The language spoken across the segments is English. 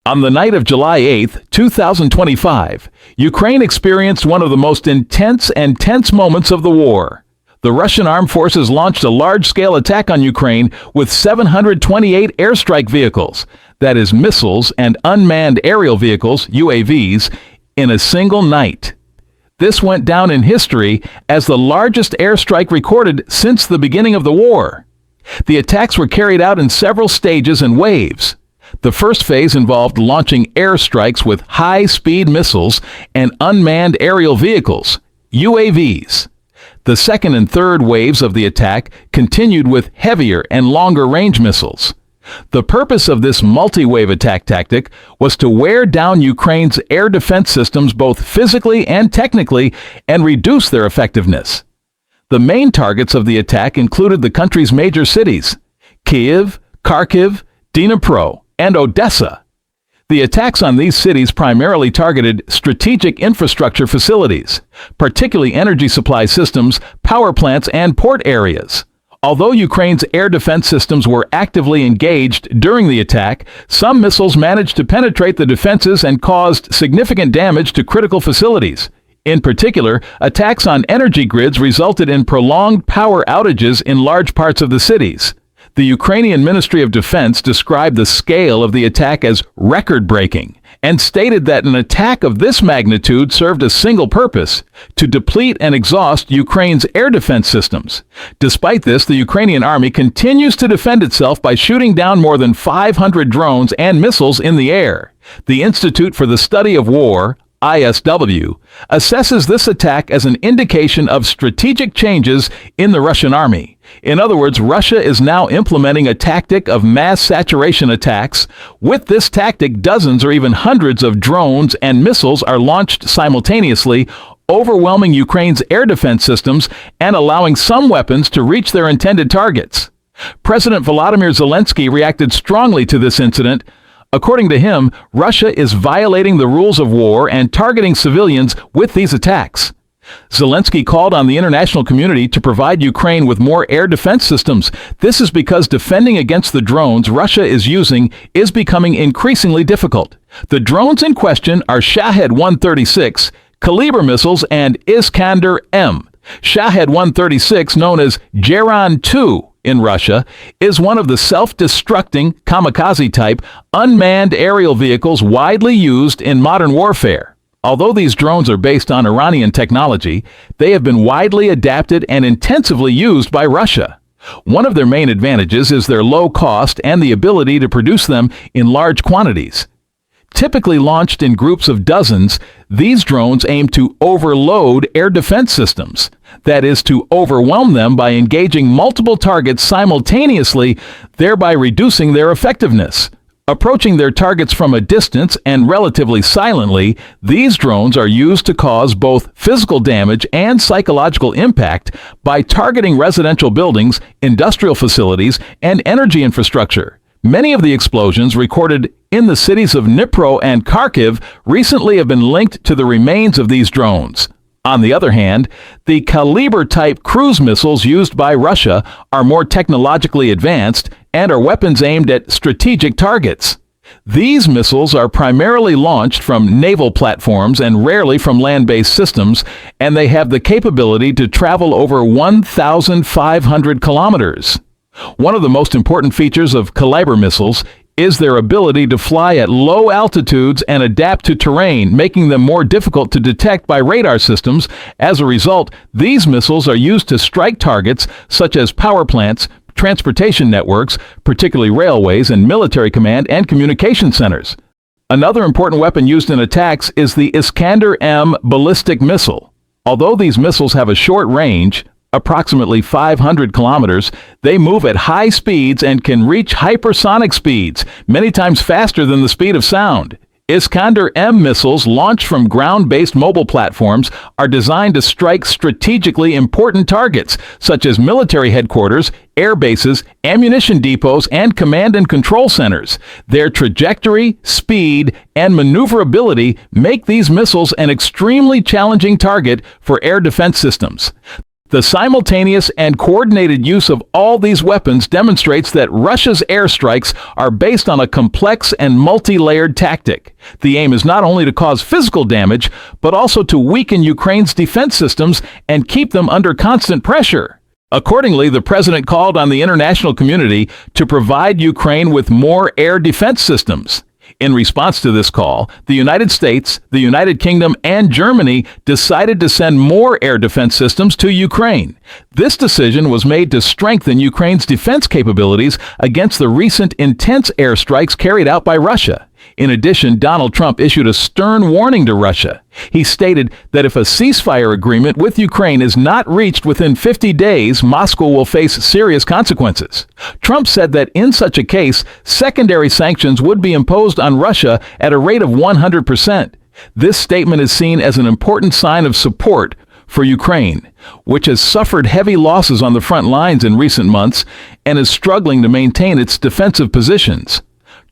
On the night of July 8, 2025, Ukraine experienced one of the most intense and tense moments of the war. The Russian armed forces launched a large-scale attack on Ukraine with 728 airstrike vehicles, that is, missiles and unmanned aerial vehicles, UAVs, in a single night. This went down in history as the largest airstrike recorded since the beginning of the war. The attacks were carried out in several stages and waves. The first phase involved launching airstrikes with high-speed missiles and unmanned aerial vehicles, UAVs. The second and third waves of the attack continued with heavier and longer-range missiles. The purpose of this multi-wave attack tactic was to wear down Ukraine's air defense systems both physically and technically and reduce their effectiveness. The main targets of the attack included the country's major cities, Kyiv, Kharkiv, Dnipro, and Odessa. The attacks on these cities primarily targeted strategic infrastructure facilities, particularly energy supply systems, power plants, and port areas. Although Ukraine's air defense systems were actively engaged during the attack, some missiles managed to penetrate the defenses and caused significant damage to critical facilities. In particular, attacks on energy grids resulted in prolonged power outages in large parts of the cities. The Ukrainian Ministry of Defense described the scale of the attack as record-breaking and stated that an attack of this magnitude served a single purpose: to deplete and exhaust Ukraine's air defense systems. Despite this, the Ukrainian army continues to defend itself by shooting down more than 500 drones and missiles in the air. The Institute for the Study of War, ISW, assesses this attack as an indication of strategic changes in the Russian army. In other words, Russia is now implementing a tactic of mass saturation attacks. With this tactic, dozens or even hundreds of drones and missiles are launched simultaneously, overwhelming Ukraine's air defense systems and allowing some weapons to reach their intended targets. President Volodymyr Zelensky reacted strongly to this incident. According to him, Russia is violating the rules of war and targeting civilians with these attacks. Zelensky called on the international community to provide Ukraine with more air defense systems. This is because defending against the drones Russia is using is becoming increasingly difficult. The drones in question are Shahed 136, Kaliber missiles, and Iskander-M. Shahed 136, known as Geran-2 in Russia, is one of the self-destructing kamikaze-type unmanned aerial vehicles widely used in modern warfare. Although these drones are based on Iranian technology, they have been widely adapted and intensively used by Russia. One of their main advantages is their low cost and the ability to produce them in large quantities. Typically launched in groups of dozens, these drones aim to overload air defense systems. That is, to overwhelm them by engaging multiple targets simultaneously, thereby reducing their effectiveness. Approaching their targets from a distance and relatively silently, these drones are used to cause both physical damage and psychological impact by targeting residential buildings, industrial facilities, and energy infrastructure. Many of the explosions recorded in the cities of Dnipro and Kharkiv recently have been linked to the remains of these drones. On the other hand, the Kaliber-type cruise missiles used by Russia are more technologically advanced and are weapons aimed at strategic targets. These missiles are primarily launched from naval platforms and rarely from land-based systems, and they have the capability to travel over 1,500 kilometers. One of the most important features of Kaliber missiles is their ability to fly at low altitudes and adapt to terrain, making them more difficult to detect by radar systems. As a result, these missiles are used to strike targets such as power plants, transportation networks, particularly railways, and military command and communication centers. Another important weapon used in attacks is the Iskander-M ballistic missile. Although these missiles have a short range, approximately 500 kilometers, they move at high speeds and can reach hypersonic speeds, many times faster than the speed of sound. Iskander-M missiles launched from ground-based mobile platforms are designed to strike strategically important targets, such as military headquarters, air bases, ammunition depots, and command and control centers. Their trajectory, speed, and maneuverability make these missiles an extremely challenging target for air defense systems. The simultaneous and coordinated use of all these weapons demonstrates that Russia's airstrikes are based on a complex and multi-layered tactic. The aim is not only to cause physical damage, but also to weaken Ukraine's defense systems and keep them under constant pressure. Accordingly, the president called on the international community to provide Ukraine with more air defense systems. In response to this call, the United States, the United Kingdom, and Germany decided to send more air defense systems to Ukraine. This decision was made to strengthen Ukraine's defense capabilities against the recent intense airstrikes carried out by Russia. In addition, Donald Trump issued a stern warning to Russia. He stated that if a ceasefire agreement with Ukraine is not reached within 50 days, Moscow will face serious consequences. Trump said that in such a case, secondary sanctions would be imposed on Russia at a rate of 100%. This statement is seen as an important sign of support for Ukraine, which has suffered heavy losses on the front lines in recent months and is struggling to maintain its defensive positions.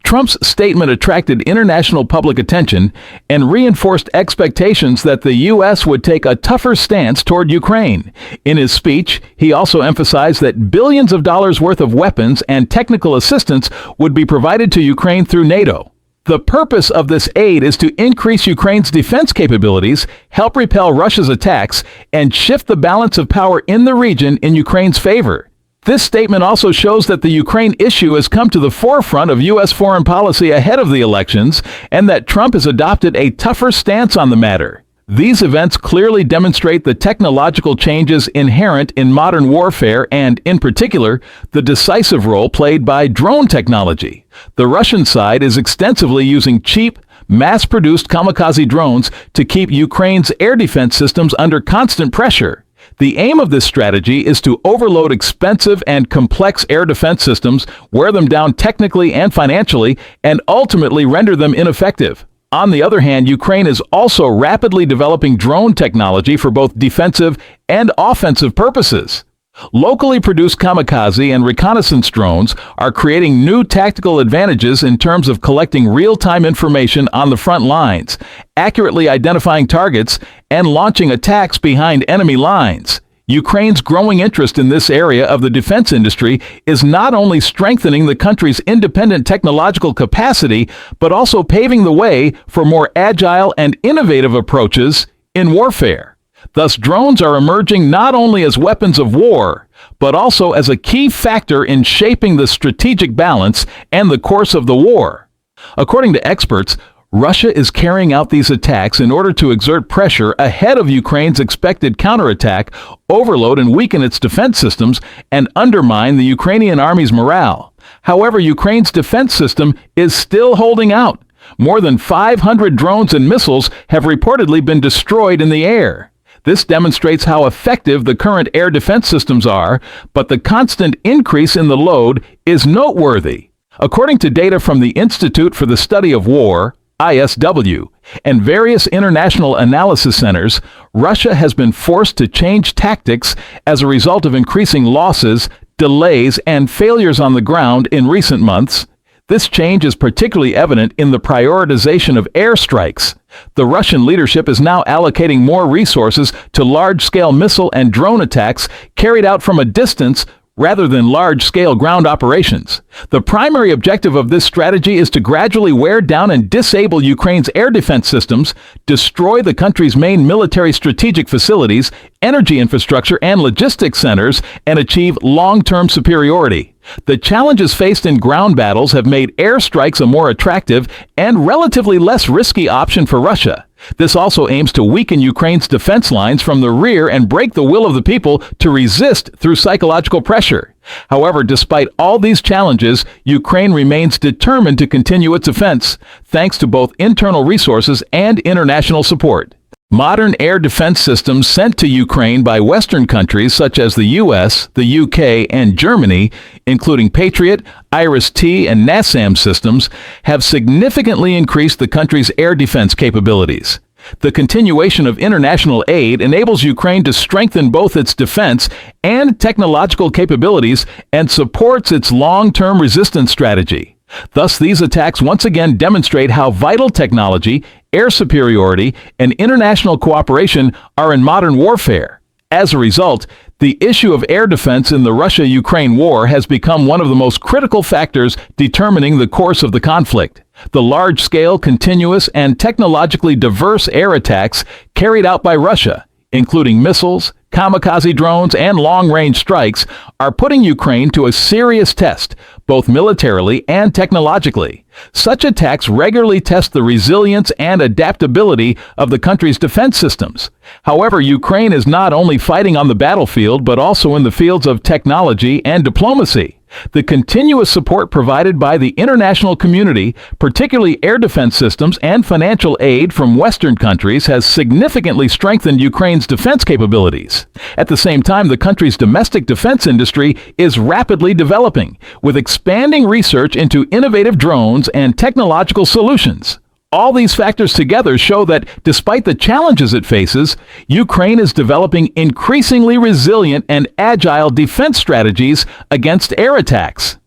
Trump's statement attracted international public attention and reinforced expectations that the U.S. would take a tougher stance toward Ukraine. In his speech, he also emphasized that billions of dollars worth of weapons and technical assistance would be provided to Ukraine through NATO. The purpose of this aid is to increase Ukraine's defense capabilities, help repel Russia's attacks, and shift the balance of power in the region in Ukraine's favor. This statement also shows that the Ukraine issue has come to the forefront of U.S. foreign policy ahead of the elections, and that Trump has adopted a tougher stance on the matter. These events clearly demonstrate the technological changes inherent in modern warfare and, in particular, the decisive role played by drone technology. The Russian side is extensively using cheap, mass-produced kamikaze drones to keep Ukraine's air defense systems under constant pressure. The aim of this strategy is to overload expensive and complex air defense systems, wear them down technically and financially, and ultimately render them ineffective. On the other hand, Ukraine is also rapidly developing drone technology for both defensive and offensive purposes. Locally produced kamikaze and reconnaissance drones are creating new tactical advantages in terms of collecting real-time information on the front lines, accurately identifying targets, and launching attacks behind enemy lines. Ukraine's growing interest in this area of the defense industry is not only strengthening the country's independent technological capacity, but also paving the way for more agile and innovative approaches in warfare. Thus, drones are emerging not only as weapons of war, but also as a key factor in shaping the strategic balance and the course of the war. According to experts, Russia is carrying out these attacks in order to exert pressure ahead of Ukraine's expected counterattack, overload and weaken its defense systems, and undermine the Ukrainian army's morale. However, Ukraine's defense system is still holding out. More than 500 drones and missiles have reportedly been destroyed in the air. This demonstrates how effective the current air defense systems are, but the constant increase in the load is noteworthy. According to data from the Institute for the Study of War, ISW, and various international analysis centers, Russia has been forced to change tactics as a result of increasing losses, delays, and failures on the ground in recent months. This change is particularly evident in the prioritization of airstrikes. The Russian leadership is now allocating more resources to large-scale missile and drone attacks carried out from a distance rather than large-scale ground operations. The primary objective of this strategy is to gradually wear down and disable Ukraine's air defense systems, destroy the country's main military strategic facilities, energy infrastructure, and logistics centers, and achieve long-term superiority. The challenges faced in ground battles have made airstrikes a more attractive and relatively less risky option for Russia. This also aims to weaken Ukraine's defense lines from the rear and break the will of the people to resist through psychological pressure. However, despite all these challenges, Ukraine remains determined to continue its offense, thanks to both internal resources and international support. Modern air defense systems sent to Ukraine by Western countries such as the U.S., the UK, and Germany, including Patriot, Iris-T, and NASAM systems, have significantly increased the country's air defense capabilities. The continuation of international aid enables Ukraine to strengthen both its defense and technological capabilities and supports its long-term resistance strategy. Thus, these attacks once again demonstrate how vital technology, air superiority, and international cooperation are in modern warfare. As a result, the issue of air defense in the Russia-Ukraine war has become one of the most critical factors determining the course of the conflict. The large-scale, continuous, and technologically diverse air attacks carried out by Russia, including missiles, kamikaze drones, and long-range strikes, are putting Ukraine to a serious test, both militarily and technologically. Such attacks regularly test the resilience and adaptability of the country's defense systems. However, Ukraine is not only fighting on the battlefield, but also in the fields of technology and diplomacy. The continuous support provided by the international community, particularly air defense systems and financial aid from Western countries, has significantly strengthened Ukraine's defense capabilities. At the same time, the country's domestic defense industry is rapidly developing, with expanding research into innovative drones and technological solutions. All these factors together show that, despite the challenges it faces, Ukraine is developing increasingly resilient and agile defense strategies against air attacks.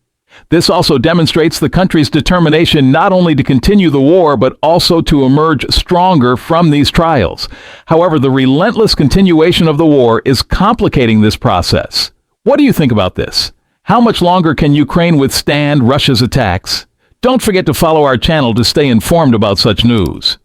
This also demonstrates the country's determination not only to continue the war, but also to emerge stronger from these trials. However, the relentless continuation of the war is complicating this process. What do you think about this? How much longer can Ukraine withstand Russia's attacks? Don't forget to follow our channel to stay informed about such news.